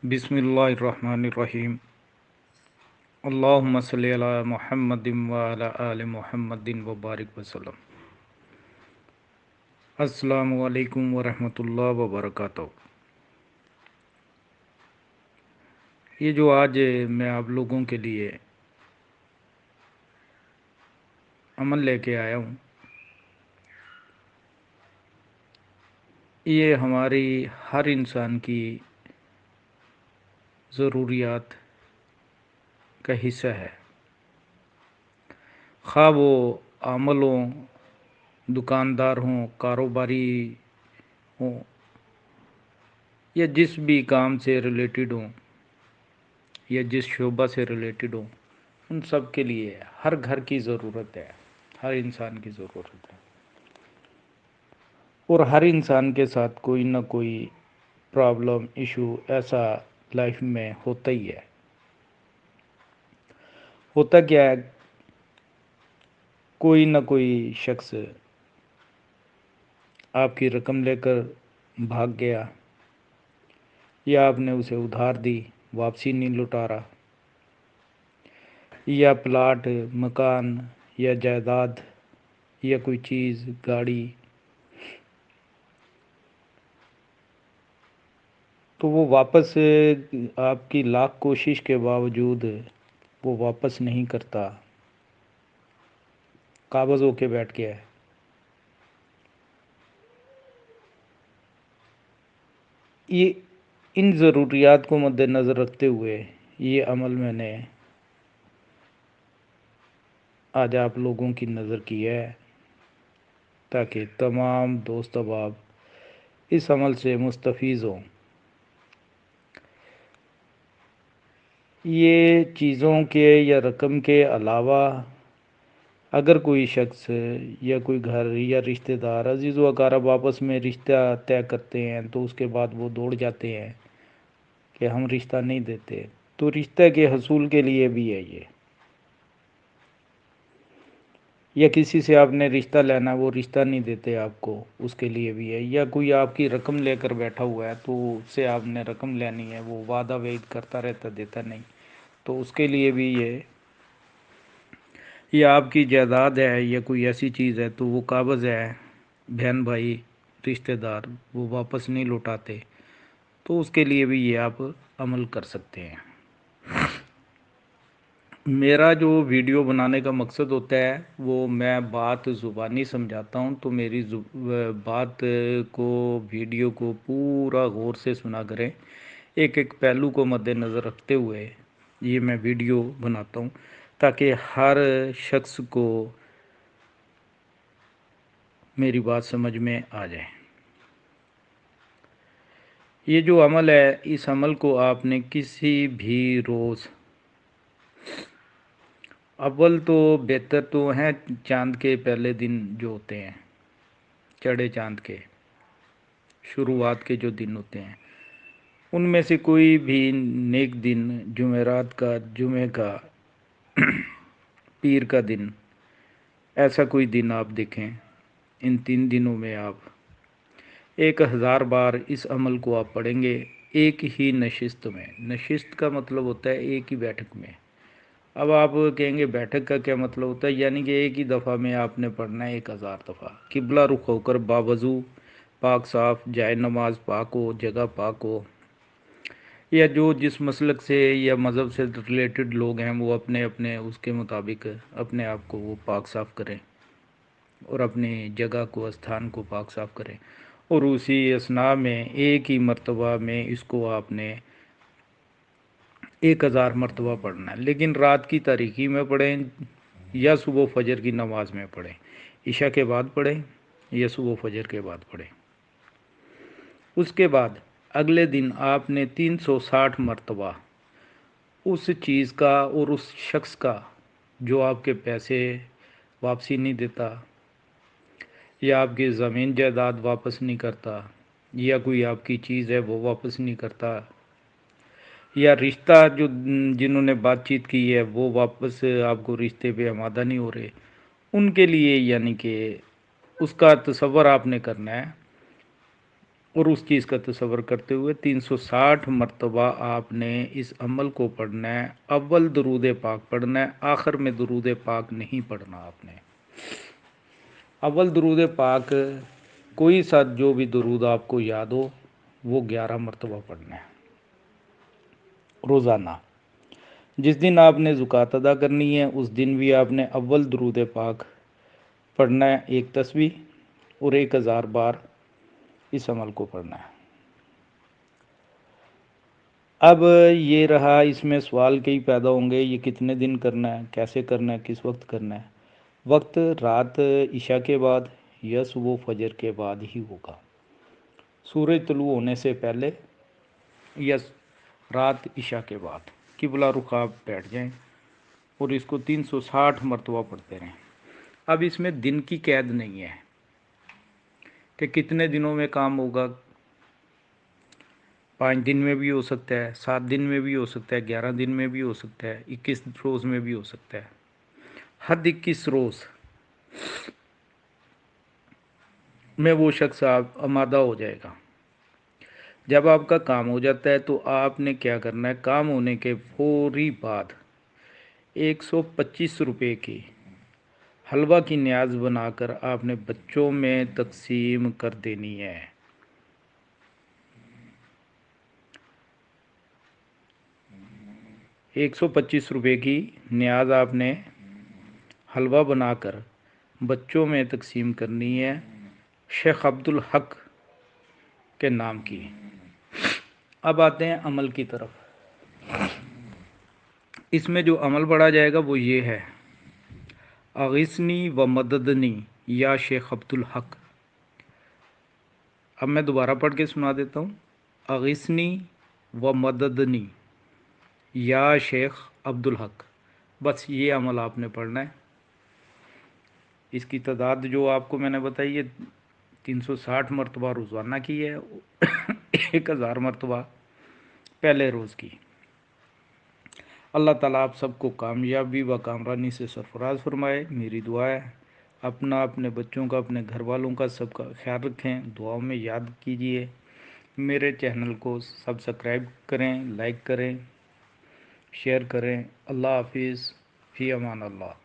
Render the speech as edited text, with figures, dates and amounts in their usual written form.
بسم اللہ الرحمن الرحیم۔ اللہم صلی علی محمد وعلی آل محمد وبارک وسلم۔ السلام علیکم ورحمۃ اللہ وبرکاتہ۔ یہ جو آج میں آپ لوگوں کے لیے عمل لے کے آیا ہوں، یہ ہماری ہر انسان کی ضروریات کا حصہ ہے، خواہ وہ عمل ہوں، دکاندار ہوں، کاروباری ہوں، یا جس بھی کام سے ریلیٹڈ ہوں یا جس شعبہ سے ریلیٹڈ ہوں، ان سب کے لیے ہر گھر کی ضرورت ہے، ہر انسان کی ضرورت ہے، اور ہر انسان کے ساتھ کوئی نہ کوئی پرابلم ایشو ایسا لائف میں ہوتا ہی ہے۔ ہوتا کیا ہے، کوئی نہ کوئی شخص آپ کی رقم لے کر بھاگ گیا، یا آپ نے اسے ادھار دی، واپسی نہیں لوٹا رہا، یا پلاٹ، مکان یا جائیداد یا کوئی چیز، گاڑی، تو وہ واپس آپ کی لاکھ کوشش کے باوجود وہ واپس نہیں کرتا، قابض ہو کے بیٹھ گیا ہے۔ یہ ان ضروریات کو مد نظر رکھتے ہوئے یہ عمل میں نے آج آپ لوگوں کی نظر کی ہے، تاکہ تمام دوست احباب اس عمل سے مستفیض ہوں۔ یہ چیزوں کے یا رقم کے علاوہ اگر کوئی شخص یا کوئی گھر یا رشتہ دار، عزیز و اقارب آپس میں رشتہ طے کرتے ہیں تو اس کے بعد وہ دوڑ جاتے ہیں کہ ہم رشتہ نہیں دیتے، تو رشتہ کے حصول کے لیے بھی ہے یہ، یا کسی سے آپ نے رشتہ لینا، وہ رشتہ نہیں دیتے آپ کو، اس کے لیے بھی ہے، یا کوئی آپ کی رقم لے کر بیٹھا ہوا ہے تو اس سے آپ نے رقم لینی ہے، وہ وعدہ وعید کرتا رہتا، دیتا نہیں، تو اس کے لیے بھی یہ، یا آپ کی جائیداد ہے یا کوئی ایسی چیز ہے تو وہ قابض ہے، بہن بھائی رشتہ دار وہ واپس نہیں لوٹاتے، تو اس کے لیے بھی یہ آپ عمل کر سکتے ہیں۔ میرا جو ویڈیو بنانے کا مقصد ہوتا ہے وہ میں بات زبانی سمجھاتا ہوں، تو میری بات کو، ویڈیو کو پورا غور سے سنا کریں، ایک ایک پہلو کو مد نظر رکھتے ہوئے یہ میں ویڈیو بناتا ہوں، تاکہ ہر شخص کو میری بات سمجھ میں آ جائے۔ یہ جو عمل ہے، اس عمل کو آپ نے کسی بھی روز، اول تو بہتر تو ہیں چاند کے پہلے دن جو ہوتے ہیں، چڑھے چاند کے شروعات کے جو دن ہوتے ہیں، ان میں سے کوئی بھی نیک دن، جمعرات کا، جمعہ کا، پیر کا دن، ایسا کوئی دن آپ دیکھیں، ان 3 دنوں میں آپ 1000 بار اس عمل کو آپ پڑھیں گے، ایک ہی نشست میں۔ نشست کا مطلب ہوتا ہے ایک ہی بیٹھک میں۔ اب آپ کہیں گے بیٹھک کا کیا مطلب ہوتا ہے؟ یعنی کہ ایک ہی دفعہ میں آپ نے پڑھنا ہے 1000 دفعہ، قبلہ رخ ہو کر، باوضو، پاک صاف، جائے نماز پاک ہو، جگہ پاک ہو، یا جو جس مسلک سے یا مذہب سے ریلیٹڈ لوگ ہیں وہ اپنے اپنے اس کے مطابق اپنے آپ کو وہ پاک صاف کریں، اور اپنی جگہ کو، استھان کو پاک صاف کریں، اور اسی اثناء میں ایک ہی مرتبہ میں اس کو آپ نے 1000 مرتبہ پڑھنا ہے، لیکن رات کی تاریکی میں پڑھیں یا صبح فجر کی نماز میں پڑھیں، عشاء کے بعد پڑھیں یا صبح فجر کے بعد پڑھیں۔ اس کے بعد اگلے دن آپ نے 360 مرتبہ اس چیز کا اور اس شخص کا جو آپ کے پیسے واپسی نہیں دیتا، یا آپ کی زمین جائیداد واپس نہیں کرتا، یا کوئی آپ کی چیز ہے وہ واپس نہیں کرتا، یا رشتہ جو جنہوں نے بات چیت کی ہے وہ واپس آپ کو رشتے پہ آمادہ نہیں ہو رہے، ان کے لیے، یعنی کہ اس کا تصور آپ نے کرنا ہے اور اس چیز کا تصور کرتے ہوئے 360 مرتبہ آپ نے اس عمل کو پڑھنا ہے۔ اول درود پاک پڑھنا ہے، آخر میں درود پاک نہیں پڑھنا آپ نے۔ اول درود پاک کوئی سا جو بھی درود آپ کو یاد ہو وہ 11 مرتبہ پڑھنا ہے روزانہ۔ جس دن آپ نے زکوٰۃ ادا کرنی ہے اس دن بھی آپ نے اول درود پاک پڑھنا ہے، ایک تسبیح، اور 1000 بار اس عمل کو پڑھنا ہے۔ اب یہ رہا، اس میں سوال کئی پیدا ہوں گے، یہ کتنے دن کرنا ہے، کیسے کرنا ہے، کس وقت کرنا ہے؟ وقت رات عشاء کے بعد یا صبح فجر کے بعد ہی ہوگا، سورج طلوع ہونے سے پہلے یا رات عشاء کے بعد۔ قبلہ رخ آپ بیٹھ جائیں اور اس کو 360 مرتبہ پڑھتے رہیں۔ اب اس میں دن کی قید نہیں ہے کہ کتنے دنوں میں کام ہوگا، 5 دن میں بھی ہو سکتا ہے، 7 دن میں بھی ہو سکتا ہے، 11 دن میں بھی ہو سکتا ہے، 21 روز میں بھی ہو سکتا ہے۔ حد 21 روز میں وہ شخص آپ آمادہ ہو جائے گا۔ جب آپ کا کام ہو جاتا ہے تو آپ نے کیا کرنا ہے، کام ہونے کے فوری بعد 125 روپے کی حلوہ کی نیاز بنا کر آپ نے بچوں میں تقسیم کر دینی ہے۔ 125 روپے کی نیاز آپ نے حلوہ بنا کر بچوں میں تقسیم کرنی ہے، شیخ عبدالحق کے نام کی۔ اب آتے ہیں عمل کی طرف۔ اس میں جو عمل پڑھا جائے گا وہ یہ ہے، اغثنی و مددنی یا شیخ عبدالحق۔ اب میں دوبارہ پڑھ کے سنا دیتا ہوں، اغثنی و مددنی یا شیخ عبدالحق۔ بس یہ عمل آپ نے پڑھنا ہے۔ اس کی تعداد جو آپ کو میں نے بتائی ہے 360 مرتبہ روزانہ کی ہے، 1000 مرتبہ پہلے روز کی۔ اللہ تعالیٰ آپ سب کو کامیابی و کامرانی سے سرفراز فرمائے، میری دعا ہے۔ اپنا، اپنے بچوں کا، اپنے گھر والوں کا سب کا خیال رکھیں، دعاؤں میں یاد کیجئے۔ میرے چینل کو سبسکرائب کریں، لائک کریں، شیئر کریں۔ اللہ حافظ، فی امان اللہ۔